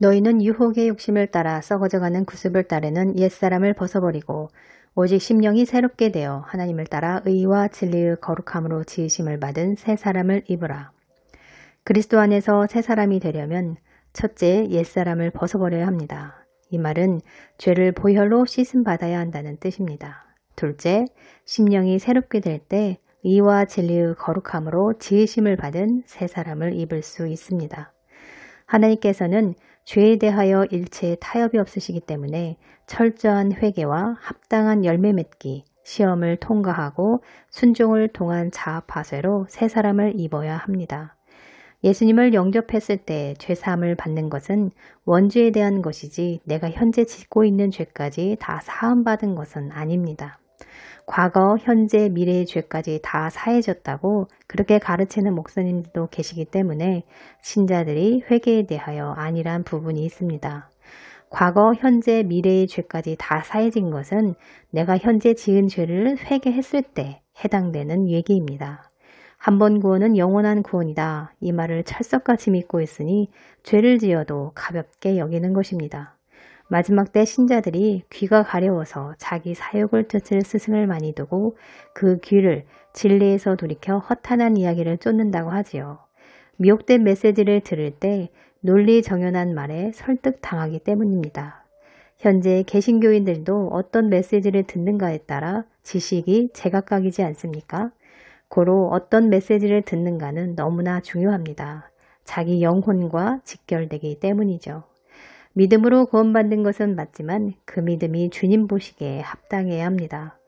너희는 유혹의 욕심을 따라 썩어져가는 구습을 따르는 옛사람을 벗어버리고 오직 심령이 새롭게 되어 하나님을 따라 의와 진리의 거룩함으로 지으심을 받은 새 사람을 입으라. 그리스도 안에서 새 사람이 되려면 첫째 옛사람을 벗어버려야 합니다. 이 말은 죄를 보혈로 씻음 받아야 한다는 뜻입니다. 둘째, 심령이 새롭게 될 때 의와 진리의 거룩함으로 지으심을 받은 새 사람을 입을 수 있습니다. 하나님께서는 죄에 대하여 일체의 타협이 없으시기 때문에 철저한 회개와 합당한 열매 맺기, 시험을 통과하고 순종을 통한 자아파쇄로 새 사람을 입어야 합니다. 예수님을 영접했을 때 죄사함을 받는 것은 원죄에 대한 것이지 내가 현재 짓고 있는 죄까지 다 사함받은 것은 아닙니다. 과거, 현재, 미래의 죄까지 다 사해졌다고 그렇게 가르치는 목사님들도 계시기 때문에 신자들이 회개에 대하여 안일한 부분이 있습니다. 과거, 현재, 미래의 죄까지 다 사해진 것은 내가 현재 지은 죄를 회개했을 때 해당되는 얘기입니다. 한 번 구원은 영원한 구원이다. 이 말을 찰떡같이 믿고 있으니 죄를 지어도 가볍게 여기는 것입니다. 마지막 때 신자들이 귀가 가려워서 자기 사욕을 쫓을 스승을 많이 두고 그 귀를 진리에서 돌이켜 허탄한 이야기를 쫓는다고 하지요. 미혹된 메시지를 들을 때 논리 정연한 말에 설득당하기 때문입니다. 현재 개신교인들도 어떤 메시지를 듣는가에 따라 지식이 제각각이지 않습니까? 고로 어떤 메시지를 듣는가는 너무나 중요합니다. 자기 영혼과 직결되기 때문이죠. 믿음으로 구원받는 것은 맞지만 그 믿음이 주님 보시기에 합당해야 합니다.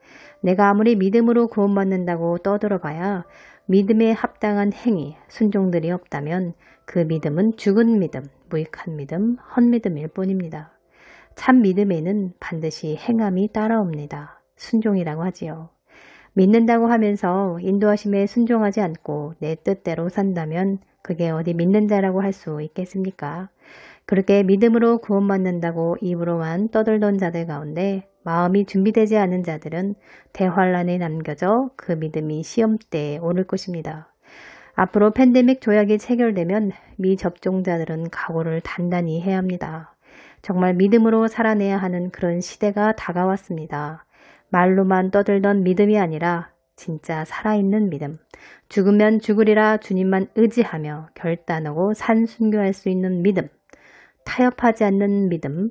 내가 아무리 믿음으로 구원받는다고 떠들어봐야 믿음에 합당한 행위, 순종들이 없다면 그 믿음은 죽은 믿음, 무익한 믿음, 헛믿음일 뿐입니다. 참 믿음에는 반드시 행함이 따라옵니다. 순종이라고 하지요. 믿는다고 하면서 인도하심에 순종하지 않고 내 뜻대로 산다면 그게 어디 믿는 자라고 할 수 있겠습니까? 그렇게 믿음으로 구원받는다고 입으로만 떠들던 자들 가운데 마음이 준비되지 않은 자들은 대환란에 남겨져 그 믿음이 시험대에 오를 것입니다. 앞으로 팬데믹 조약이 체결되면 미접종자들은 각오를 단단히 해야 합니다. 정말 믿음으로 살아내야 하는 그런 시대가 다가왔습니다. 말로만 떠들던 믿음이 아니라 진짜 살아있는 믿음. 죽으면 죽으리라 주님만 의지하며 결단하고 산순교할 수 있는 믿음. 타협하지 않는 믿음.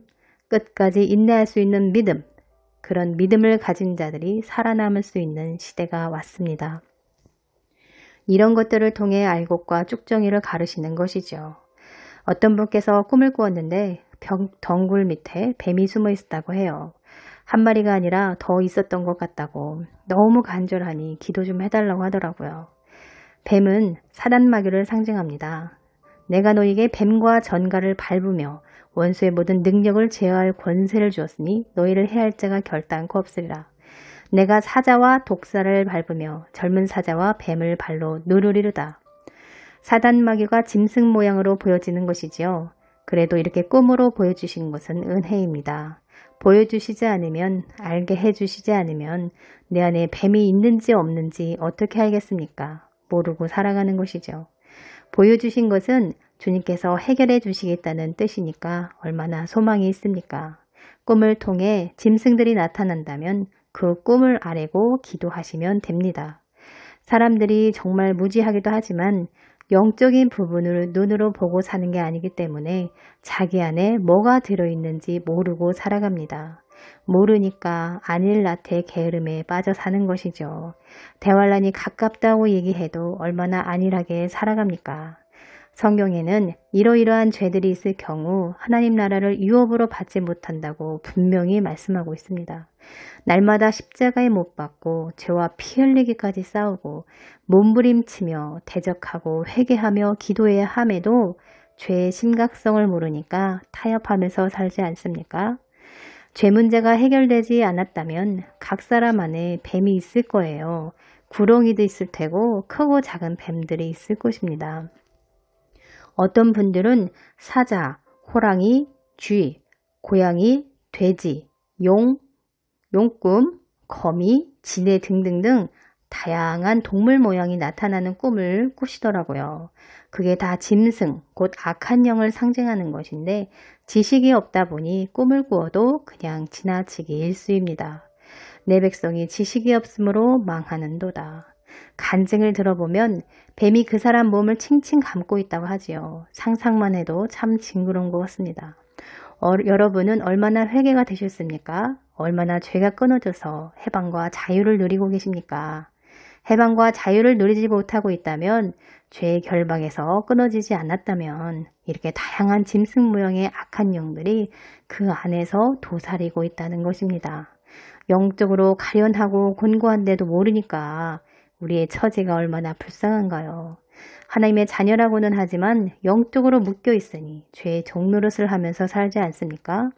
끝까지 인내할 수 있는 믿음. 그런 믿음을 가진 자들이 살아남을 수 있는 시대가 왔습니다. 이런 것들을 통해 알곡과 쭉정이를 가르시는 것이죠. 어떤 분께서 꿈을 꾸었는데 덩굴 밑에 뱀이 숨어 있었다고 해요. 한 마리가 아니라 더 있었던 것 같다고 너무 간절하니 기도 좀 해달라고 하더라고요. 뱀은 사단마귀를 상징합니다. 내가 너에게 뱀과 전갈을 밟으며 원수의 모든 능력을 제어할 권세를 주었으니 너희를 해할 자가 결단코 없으리라. 내가 사자와 독사를 밟으며 젊은 사자와 뱀을 발로 누르리르다. 사단마귀가 짐승 모양으로 보여지는 것이지요. 그래도 이렇게 꿈으로 보여주신 것은 은혜입니다. 보여주시지 않으면, 알게 해주시지 않으면 내 안에 뱀이 있는지 없는지 어떻게 알겠습니까? 모르고 살아가는 것이죠. 보여주신 것은 주님께서 해결해 주시겠다는 뜻이니까 얼마나 소망이 있습니까? 꿈을 통해 짐승들이 나타난다면 그 꿈을 아뢰고 기도하시면 됩니다. 사람들이 정말 무지하기도 하지만 영적인 부분을 눈으로 보고 사는 게 아니기 때문에 자기 안에 뭐가 들어있는지 모르고 살아갑니다. 모르니까 안일나태 게으름에 빠져 사는 것이죠. 대환란이 가깝다고 얘기해도 얼마나 안일하게 살아갑니까? 성경에는 이러이러한 죄들이 있을 경우 하나님 나라를 유업으로 받지 못한다고 분명히 말씀하고 있습니다. 날마다 십자가에 못 박고 죄와 피 흘리기까지 싸우고 몸부림치며 대적하고 회개하며 기도해야 함에도 죄의 심각성을 모르니까 타협하면서 살지 않습니까? 죄 문제가 해결되지 않았다면 각 사람 안에 뱀이 있을 거예요. 구렁이도 있을 테고 크고 작은 뱀들이 있을 것입니다. 어떤 분들은 사자, 호랑이, 쥐, 고양이, 돼지, 용, 용꿈, 거미, 지네 등등등 다양한 동물 모양이 나타나는 꿈을 꾸시더라고요. 그게 다 짐승, 곧 악한 영을 상징하는 것인데 지식이 없다 보니 꿈을 꾸어도 그냥 지나치기 일쑤입니다. 내 백성이 지식이 없으므로 망하는도다. 간증을 들어보면 뱀이 그 사람 몸을 칭칭 감고 있다고 하지요. 상상만 해도 참 징그러운 것 같습니다. 여러분은 얼마나 회개가 되셨습니까? 얼마나 죄가 끊어져서 해방과 자유를 누리고 계십니까? 해방과 자유를 누리지 못하고 있다면, 죄의 결박에서 끊어지지 않았다면 이렇게 다양한 짐승 모양의 악한 영들이 그 안에서 도사리고 있다는 것입니다. 영적으로 가련하고 곤고한데도 모르니까 우리의 처지가 얼마나 불쌍한가요? 하나님의 자녀라고는 하지만 영적으로 묶여 있으니 죄의 종노릇을 하면서 살지 않습니까?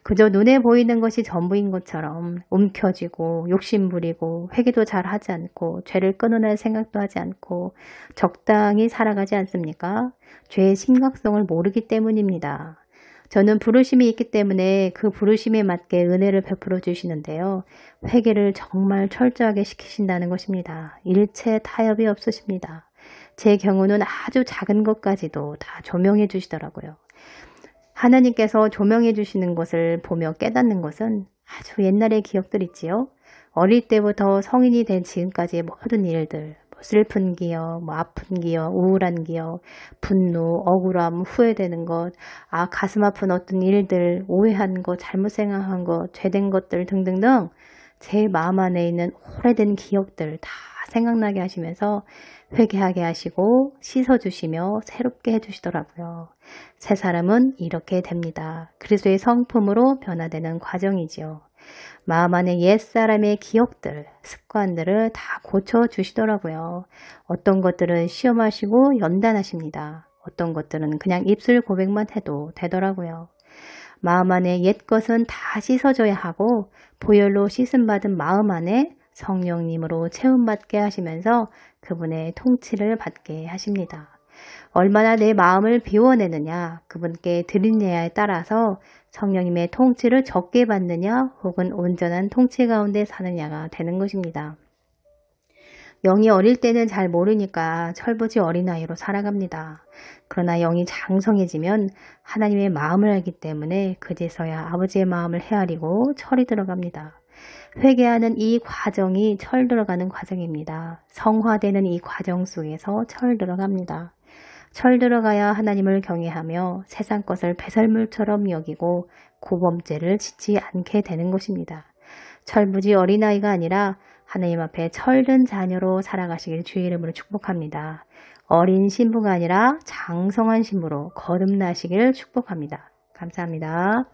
그저 눈에 보이는 것이 전부인 것처럼 움켜쥐고 욕심부리고 회개도 잘 하지 않고 죄를 끊어낼 생각도 하지 않고 적당히 살아가지 않습니까? 죄의 심각성을 모르기 때문입니다. 저는 부르심이 있기 때문에 그 부르심에 맞게 은혜를 베풀어 주시는데요. 회개를 정말 철저하게 시키신다는 것입니다. 일체 타협이 없으십니다. 제 경우는 아주 작은 것까지도 다 조명해 주시더라고요. 하나님께서 조명해 주시는 것을 보며 깨닫는 것은 아주 옛날의 기억들 있지요. 어릴 때부터 성인이 된 지금까지의 모든 일들, 슬픈 기억, 아픈 기억, 우울한 기억, 분노, 억울함, 후회되는 것, 가슴 아픈 어떤 일들, 오해한 것, 잘못 생각한 것, 죄된 것들 등등등 제 마음 안에 있는 오래된 기억들 다 생각나게 하시면서 회개하게 하시고 씻어주시며 새롭게 해주시더라고요. 새 사람은 이렇게 됩니다. 그리스도의 성품으로 변화되는 과정이지요. 마음 안에 옛사람의 기억들, 습관들을 다 고쳐주시더라고요. 어떤 것들은 시험하시고 연단하십니다. 어떤 것들은 그냥 입술 고백만 해도 되더라고요. 마음 안에 옛 것은 다 씻어줘야 하고 보혈로 씻음받은 마음 안에 성령님으로 체험받게 하시면서 그분의 통치를 받게 하십니다. 얼마나 내 마음을 비워내느냐, 그분께 드리느냐에 따라서 성령님의 통치를 적게 받느냐 혹은 온전한 통치 가운데 사느냐가 되는 것입니다. 영이 어릴 때는 잘 모르니까 철부지 어린아이로 살아갑니다. 그러나 영이 장성해지면 하나님의 마음을 알기 때문에 그제서야 아버지의 마음을 헤아리고 철이 들어갑니다. 회개하는 이 과정이 철 들어가는 과정입니다. 성화되는 이 과정 속에서 철 들어갑니다. 철 들어가야 하나님을 경외하며 세상 것을 배설물처럼 여기고 고범죄를 짓지 않게 되는 것입니다. 철부지 어린아이가 아니라 하나님 앞에 철든 자녀로 살아가시길 주의 이름으로 축복합니다. 어린 신부가 아니라 장성한 신부로 거듭나시길 축복합니다. 감사합니다.